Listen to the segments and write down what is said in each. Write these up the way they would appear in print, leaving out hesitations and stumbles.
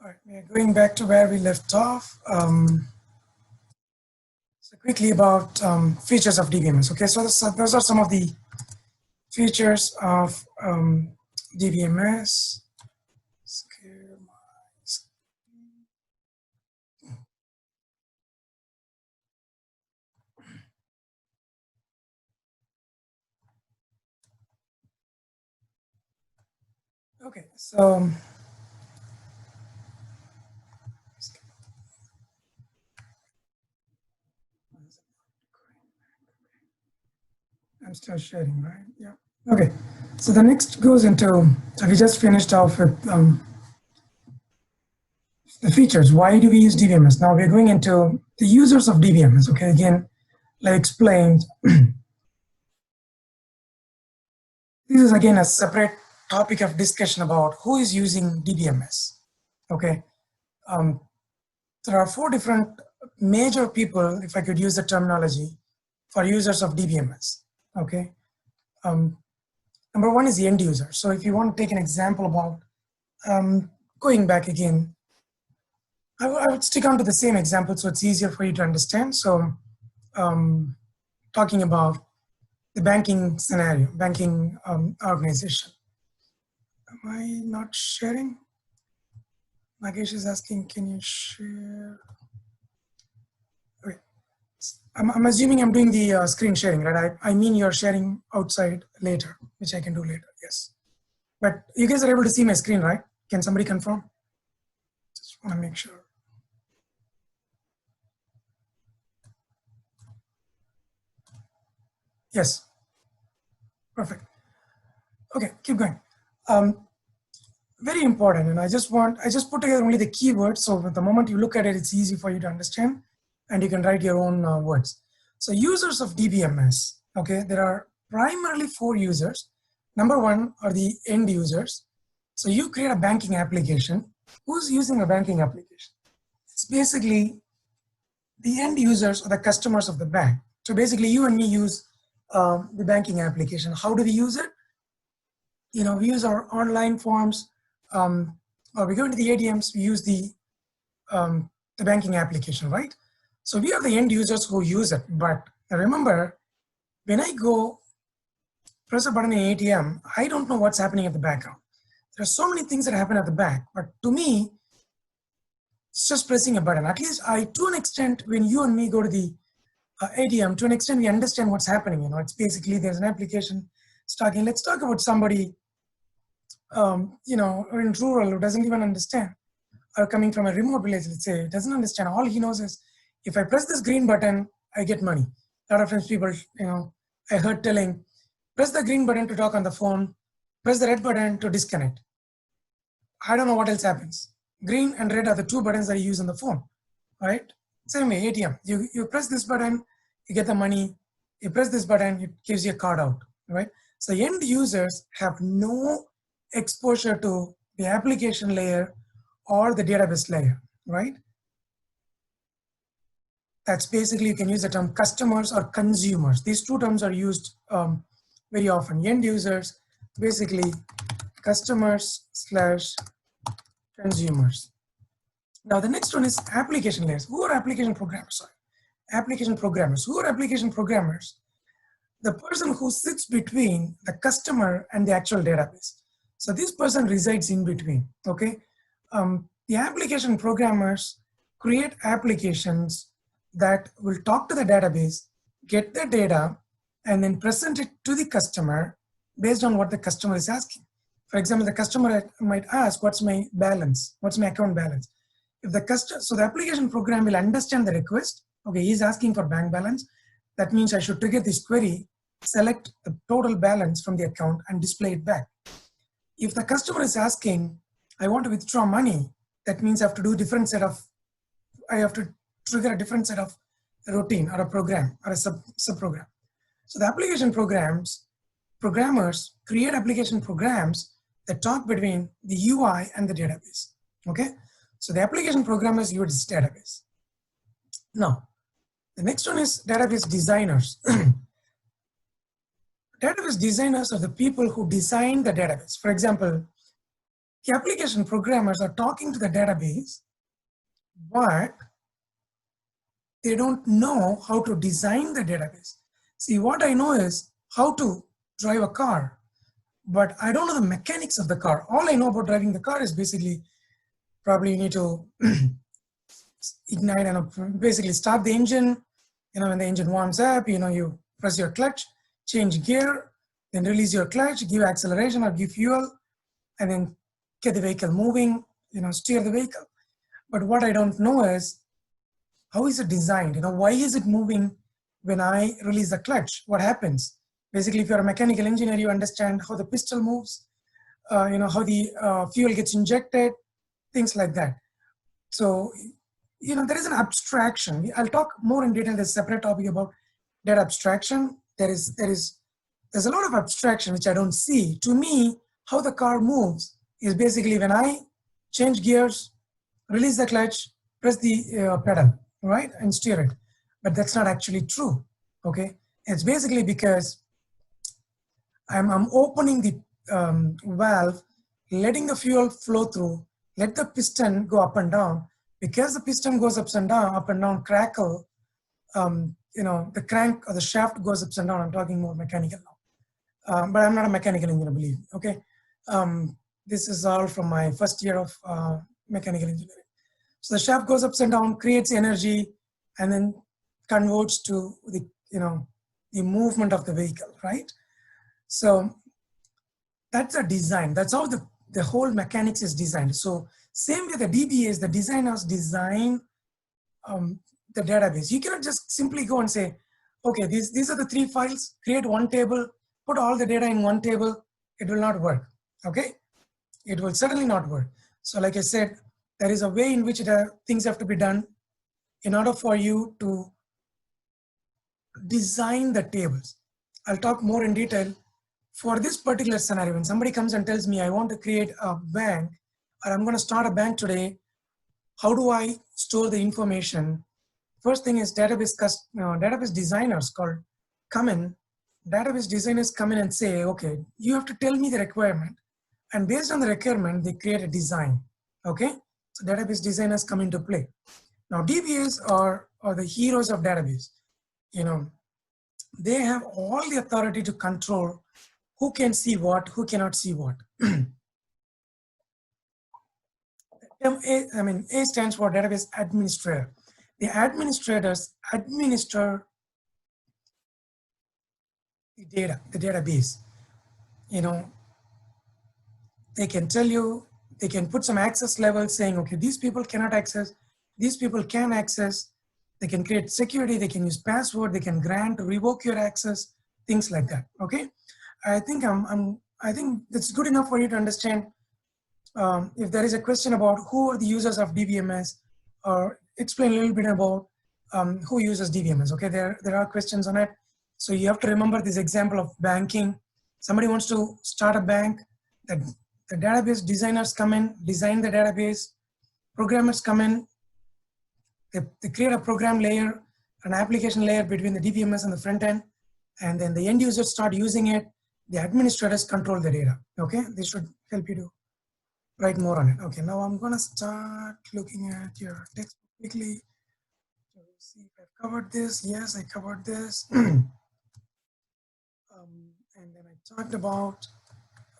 All right, we are going back to where we left off. So quickly about features of DBMS. Okay, so those are some of the features of DBMS. Okay, so I'm still sharing, right? Yeah. Okay, so the next goes into, so we just finished off with the features. Why do we use DBMS? Now we're going into the users of DBMS. Okay, again, like I explained, this is again a separate topic of discussion about who is using DBMS. Okay, there are 4 different major people, if I could use the terminology, for users of DBMS. Okay, number 1 is the end user. So if you want to take an example about going back again, I would stick on to the same example so it's easier for you to understand. So talking about the banking scenario, banking organization. Am I not sharing? Nagesh is asking, can you share? Okay. I'm assuming I'm doing the screen sharing, right? I mean you're sharing outside later, which I can do later, yes. But you guys are able to see my screen, right? Can somebody confirm? Just want to make sure. Yes, perfect. Okay, keep going. Very important, and I just put together only the keywords, so the moment you look at it, it's easy for you to understand, and you can write your own words. So users of DBMS, okay, there are primarily 4 users. Number 1 are the end users. So you create a banking application. Who's using a banking application? It's basically the end users or the customers of the bank. So basically you and me use the banking application. How do we use it? You know, we use our online forms, or we go into the ATMs, we use the banking application, right? So we are the end users who use it. But remember, when I go press a button in ATM, I don't know what's happening at the background. There are so many things that happen at the back, but to me, it's just pressing a button. At least to an extent, when you and me go to the ATM, to an extent, we understand what's happening. You know, it's basically there's an application starting. Let's talk about somebody, you know, in rural who doesn't even understand, or coming from a remote village, let's say, doesn't understand. All he knows is, if I press this green button, I get money. A lot of times people, you know, I heard telling, press the green button to talk on the phone, press the red button to disconnect. I don't know what else happens. Green and red are the 2 buttons that you use on the phone, right? Same way, ATM. You press this button, you get the money. You press this button, it gives you a card out, right? So end users have no exposure to the application layer or the database layer, right? That's basically, you can use the term customers or consumers. These 2 terms are used very often. End users, basically customers / consumers. Now the next one is application layers. Who are application programmers? Sorry. Application programmers. Who are application programmers? The person who sits between the customer and the actual database. So this person resides in between, okay? The application programmers create applications that will talk to the database, get the data, and then present it to the customer based on what the customer is asking. For example, the customer might ask, what's my balance? What's my account balance? If the customer, so the application program will understand the request. Okay, he's asking for bank balance. That means I should trigger this query, select the total balance from the account and display it back. If the customer is asking, I want to withdraw money, that means I have to do a different set of, I have to trigger a different set of routine or a program or a sub-program. So the application programmers create application programs that talk between the UI and the database, okay? So the application programmers use database. Now, the next one is database designers. Database designers are the people who design the database. For example, the application programmers are talking to the database, but they don't know how to design the database. See, what I know is how to drive a car, but I don't know the mechanics of the car. All I know about driving the car is basically probably you need to ignite and basically start the engine. When the engine warms up, you press your clutch, change gear, then release your clutch, give acceleration or give fuel, and then get the vehicle moving, steer the vehicle. But what I don't know is how is it designed? Why is it moving when I release the clutch? What happens? Basically, if you're a mechanical engineer, you understand how the piston moves, how the fuel gets injected, things like that. So, there is an abstraction. I'll talk more in detail. There's a separate topic about data abstraction. There's a lot of abstraction which I don't see. To me, how the car moves is basically when I change gears, release the clutch, press the pedal, right, and steer it. But that's not actually true. Okay, it's basically because I'm opening the valve, letting the fuel flow through, let the piston go up and down. Because the piston goes up and down, crackle, the crank or the shaft goes up and down. I'm talking more mechanical now. But I'm not a mechanical engineer, believe me, okay? This is all from my first year of mechanical engineering. So the shaft goes up and down, creates energy, and then converts to the, the movement of the vehicle, right? So that's a design. That's how the whole mechanics is designed. So same with the DBAs, the designers design the database. You cannot just simply go and say, okay, these are the 3 files, create one table, put all the data in one table. It will not work, okay? It will certainly not work. So like I said, there is a way in which things have to be done in order for you to design the tables. I'll talk more in detail. For this particular scenario, when somebody comes and tells me, I want to create a bank, or I'm going to start a bank today, how do I store the information? First thing is database designers come in. Database designers come in and say, okay, you have to tell me the requirement. And based on the requirement, they create a design, okay? So database designers come into play. Now DBAs are the heroes of database. They have all the authority to control who can see what, who cannot see what. A stands for database administrator. The administrators administer the data, the database. They can tell you, they can put some access level saying, okay, these people cannot access, these people can access. They can create security, they can use password, they can grant, revoke your access, things like that, okay? I think I think that's good enough for you to understand. If there is a question about who are the users of DBMS, or explain a little bit about who uses DBMS, okay? There are questions on it. So you have to remember this example of banking. Somebody wants to start a bank, the database designers come in, design the database, programmers come in, they create a program layer, an application layer between the DBMS and the front end, and then the end users start using it. The administrators control the data, okay? This should help you to write more on it. Okay, now I'm gonna start looking at your text quickly to see if I've covered this. Yes, I covered this. And then I talked about,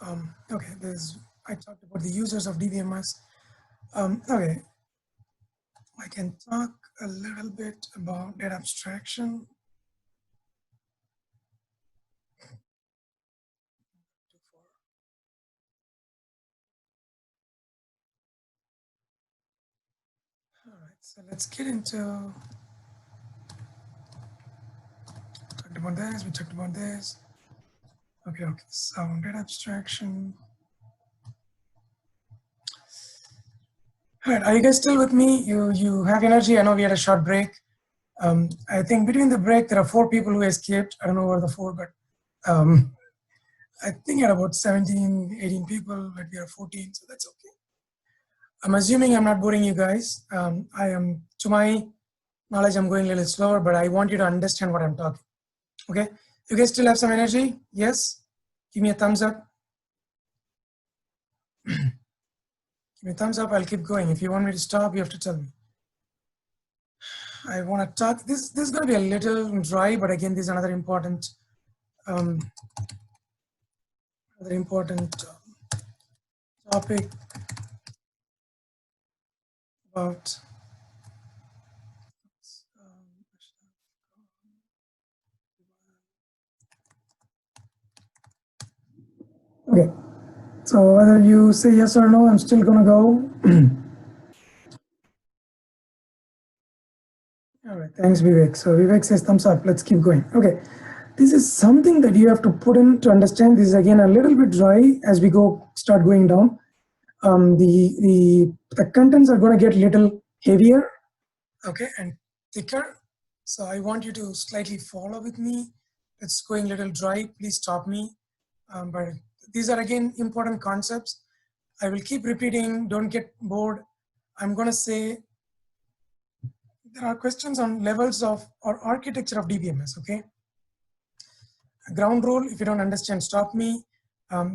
I talked about the users of DBMS. Okay, I can talk a little bit about data abstraction. All right, so let's get into, talked about this, we talked about this. Okay, so data abstraction. All right, are you guys still with me? You have energy? I know we had a short break. I think between the break, there are 4 people who escaped. I don't know where the 4, but I think at about 17, 18 people, but we are 14, so that's okay. I'm assuming I'm not boring you guys. I am, to my knowledge, I'm going a little slower, but I want you to understand what I'm talking. Okay, you guys still have some energy? Yes? Give me a thumbs up. Give me a thumbs up, I'll keep going. If you want me to stop, you have to tell me. I want to talk, this is going to be a little dry, but again, this is another important topic about okay. So whether you say yes or no, I'm still gonna go. All right, thanks Vivek. So Vivek says thumbs up, let's keep going. Okay, this is something that you have to put in to understand. This is again a little bit dry as we start going down. The contents are gonna get little heavier, okay, and thicker. So I want you to slightly follow with me. It's going a little dry, please stop me. But these are again important concepts. I will keep repeating, don't get bored. I'm gonna say there are questions on levels of or architecture of DBMS, okay? Ground rule, if you don't understand, stop me.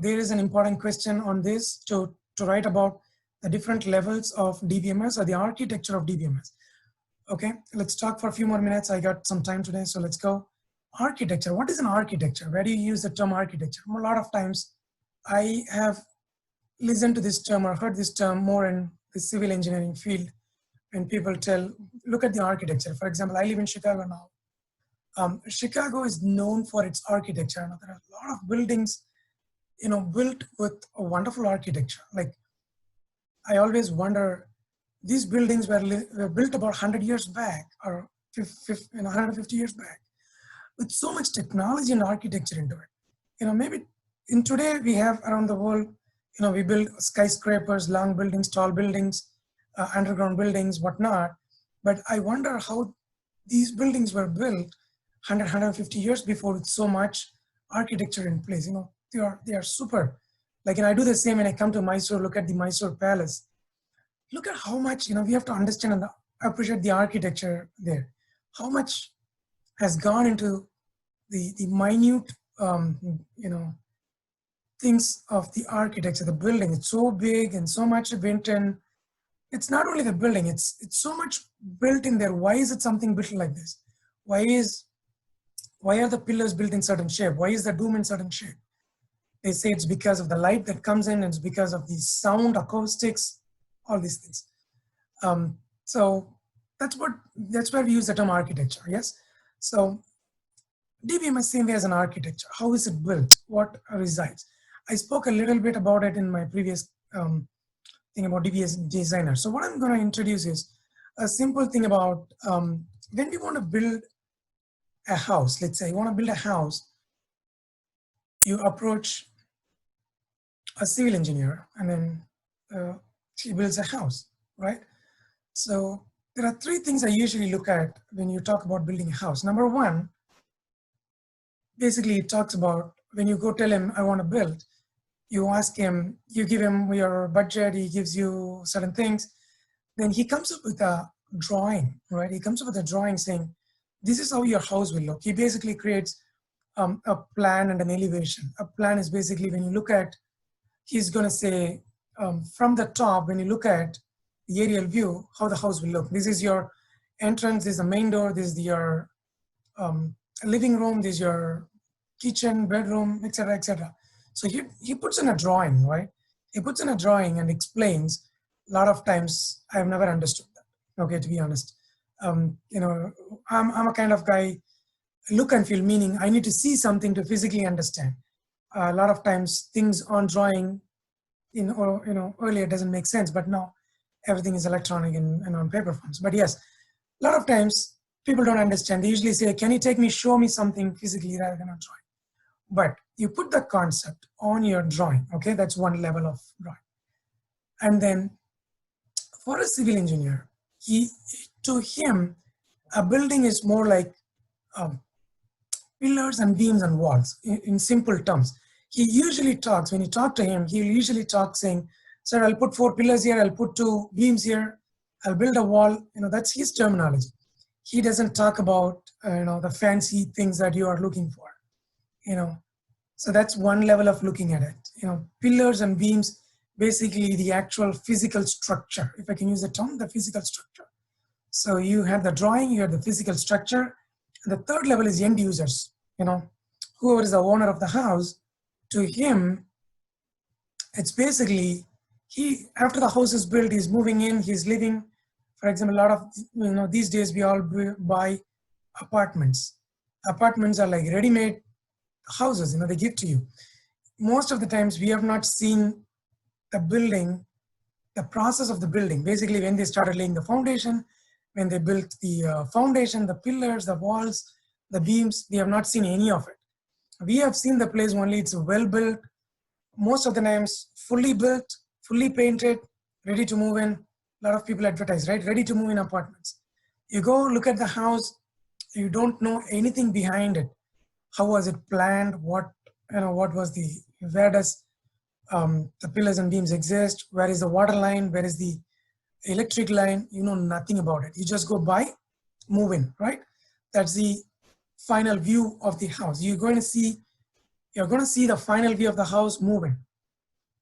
There is an important question on this to write about the different levels of DBMS or the architecture of DBMS. Okay, let's talk for a few more minutes. I got some time today, so let's go. Architecture, what is an architecture? Where do you use the term architecture? A lot of times I have listened to this term or heard this term more in the civil engineering field when people tell, look at the architecture. For example, I live in Chicago now. Chicago is known for its architecture. Now, there are a lot of buildings, built with a wonderful architecture. Like, I always wonder, these buildings were built about 100 years back or 150 years back with so much technology and architecture into it. Maybe in today we have around the world, we build skyscrapers, long buildings, tall buildings, underground buildings, whatnot. But I wonder how these buildings were built 150 years before with so much architecture in place. They are super. Like, and I do the same when I come to Mysore, look at the Mysore Palace. Look at how much, we have to understand and appreciate the architecture there. How much has gone into the minute, things of the architecture, the building. It's so big and so much went in. It's not only the building, it's so much built in there. Why is it something built like this? Why are the pillars built in certain shape? Why is the dome in certain shape? They say it's because of the light that comes in, it's because of the sound, acoustics, all these things. So that's where we use the term architecture, yes? So DBMS same way as an architecture. How is it built? What resides? I spoke a little bit about it in my previous thing about DBS designer. So what I'm going to introduce is a simple thing about when we want to build a house. Let's say you want to build a house, you approach a civil engineer and then he builds a house, right? So there are three things I usually look at when you talk about building a house. Number one, basically it talks about when you go tell him, I want to build, you ask him, you give him your budget, he gives you certain things, then he comes up with a drawing, right? He comes up with a drawing saying, this is how your house will look. He basically creates a plan and an elevation. A plan is basically when you look at, he's going to say from the top, when you look at the aerial view, how the house will look. This is your entrance, this is the main door, this is your living room, this is your kitchen, bedroom, etc., etc. So he puts in a drawing, right? He puts in a drawing and explains. A lot of times I've never understood that, okay, to be honest. I'm a kind of guy, look and feel, meaning I need to see something to physically understand. A lot of times things on drawing, earlier doesn't make sense, but now everything is electronic and on paper forms. But yes, a lot of times people don't understand. They usually say, can you show me something physically rather than a drawing? But you put the concept on your drawing, okay? That's one level of drawing. And then for a civil engineer, to him, a building is more like pillars and beams and walls in simple terms. He usually talks, when you talk to him, he'll usually talk saying, sir, I'll put 4 pillars here, I'll put 2 beams here, I'll build a wall. That's his terminology. He doesn't talk about, the fancy things that you are looking for, So that's one level of looking at it. Pillars and beams basically the actual physical structure, if I can use the term, the physical structure. So you have the drawing, you have the physical structure. The third level is end users, whoever is the owner of the house. To him, it's basically, after the house is built, he's moving in, he's living. For example, a lot of, these days we all buy apartments. Apartments are like ready-made houses, they give to you. Most of the times we have not seen the building, the process of the building. Basically, when they started laying the foundation, when they built the foundation, the pillars, the walls, the beams, we have not seen any of it. We have seen the place only, it's well built, most of the times fully built, fully painted, ready to move in. A lot of people advertise, right? Ready to move in apartments. You go look at the house, you don't know anything behind it. How was it planned? What was where does the pillars and beams exist? Where is the water line? Where is the electric line? You know nothing about it. You just go buy, move in, right? That's the final view of the house. You're going to see the final view of the house moving,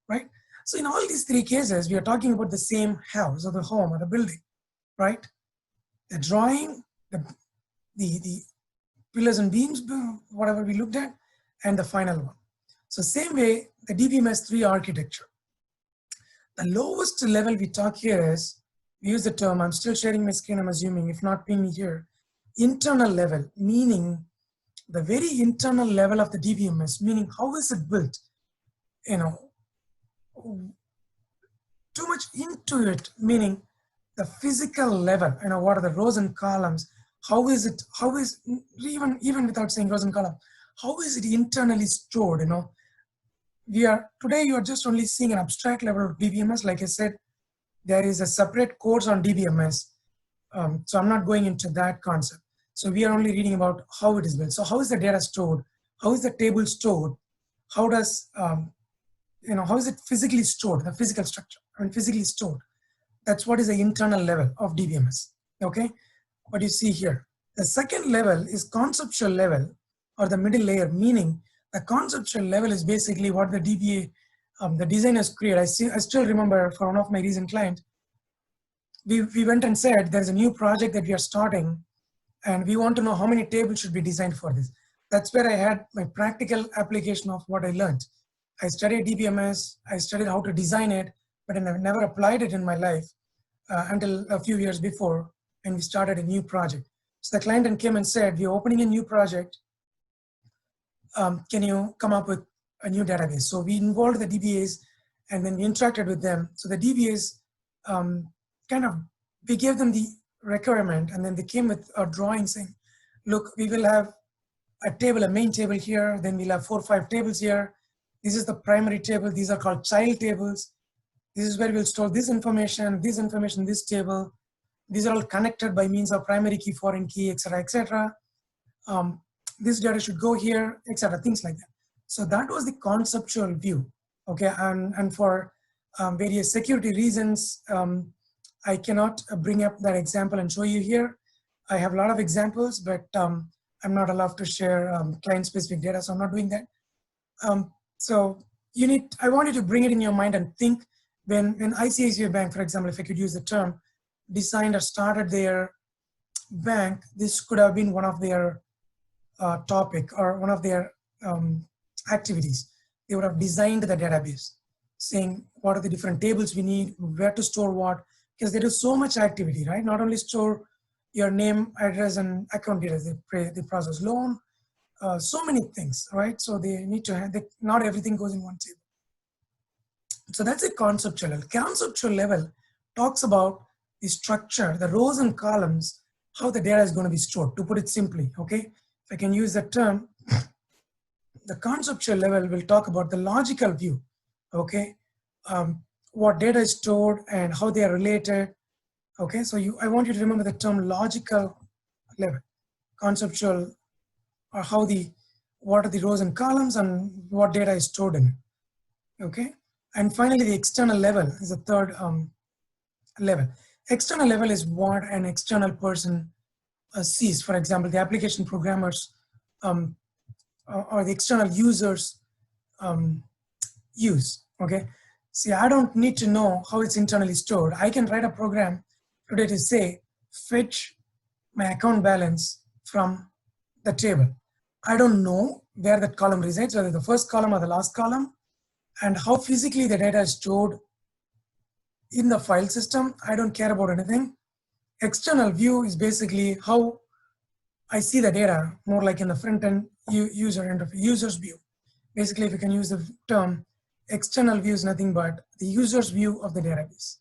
right? So in all these three cases, we are talking about the same house or the home or the building, right? The drawing, the pillars and beams, whatever we looked at, and the final one. So same way, the DBMS 3 architecture. The lowest level we talk here is, we use the term, I'm still sharing my screen, I'm assuming, if not ping me here, internal level, meaning the very internal level of the DBMS, meaning how is it built? Too much into it, meaning the physical level, what are the rows and columns? How is even without saying rows and columns, how is it internally stored? Today you are just only seeing an abstract level of DBMS. Like I said, there is a separate course on DBMS. So I'm not going into that concept. So we are only reading about how it is built. So how is the data stored? How is the table stored? How does, how is it physically stored? The physical structure, physically stored. That's what is the internal level of DBMS, okay? What you see here. The second level is conceptual level, or the middle layer, meaning the conceptual level is basically what the DBA, the designers create. I still remember for one of my recent clients, we went and said, there's a new project that we are starting, and we want to know how many tables should be designed for this. That's where I had my practical application of what I learned. I studied DBMS, I studied how to design it, but I never applied it in my life until a few years before, and we started a new project. So the client then came and said, we're opening a new project. Can you come up with a new database? So we involved the DBAs, and then we interacted with them. So the DBAs we gave them the requirement, and then they came with a drawing saying, look, we will have a table, a main table here, then we'll have 4 or 5 tables here. This is the primary table. These are called child tables. This is where we'll store this information, this table. These are all connected by means of primary key, foreign key, etc., etc. This data should go here, etc., things like that. So that was the conceptual view, okay? And for various security reasons, I cannot bring up that example and show you here. I have a lot of examples, but I'm not allowed to share client-specific data, so I'm not doing that. So I want you to bring it in your mind and think, when ICICI Bank, for example, if I could use the term, designed or started their bank, this could have been one of their topic or one of their activities. They would have designed the database, saying what are the different tables we need, where to store what, because there is so much activity, right? Not only store your name, address, and account details, they process loan, so many things, right? So they need to have, not everything goes in one table. So that's a conceptual level. Conceptual level talks about the structure, the rows and columns, how the data is going to be stored, to put it simply, okay? If I can use that term, the conceptual level will talk about the logical view, okay? What data is stored and how they are related, okay? So I want you to remember the term logical level, conceptual, or what are the rows and columns and what data is stored in it, okay? And finally, the external level is the third level. External level is what an external person sees. For example, the application programmers or the external users use, okay? See, I don't need to know how it's internally stored. I can write a program today to say, fetch my account balance from the table. I don't know where that column resides, whether the first column or the last column, and how physically the data is stored in the file system. I don't care about anything. External view is basically how I see the data, more like in the front end user interface, user's view. Basically, if you can use the term, external view is nothing but the user's view of the database.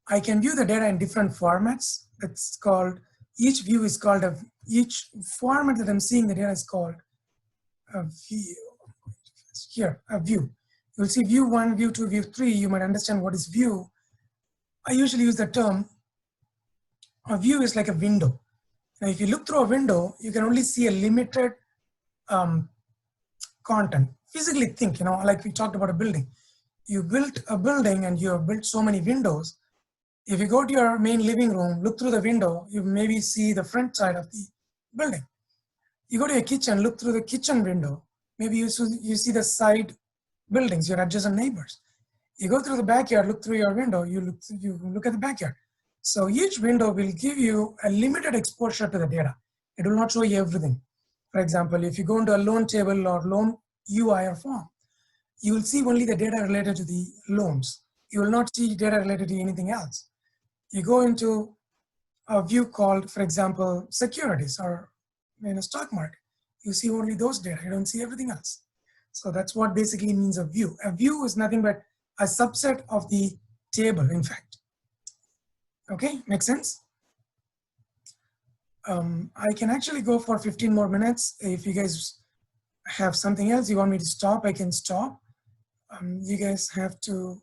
I can view the data in different formats. That's called, each view is called each format that I'm seeing the data is called a view. Here, a view. You'll see view 1, view 2, view 3. You might understand what is view. I usually use the term, a view is like a window. Now, if you look through a window, you can only see a limited content. Physically think, like we talked about a building. You built a building and you have built so many windows. If you go to your main living room, look through the window, you maybe see the front side of the building. You go to your kitchen, look through the kitchen window, maybe you see the side buildings, your adjacent neighbors. You go through the backyard, look through your window, you look at the backyard. So each window will give you a limited exposure to the data. It will not show you everything. For example, if you go into a loan table or loan UI or form, you will see only the data related to the loans. You will not see data related to anything else. You go into a view called, for example, securities or in a stock market. You see only those data. You don't see everything else. So that's what basically means a view. A view is nothing but a subset of the table, in fact. Okay, makes sense? I can actually go for 15 more minutes. If you guys have something else you want me to stop, I can stop. You guys have to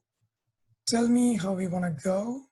tell me how we want to go.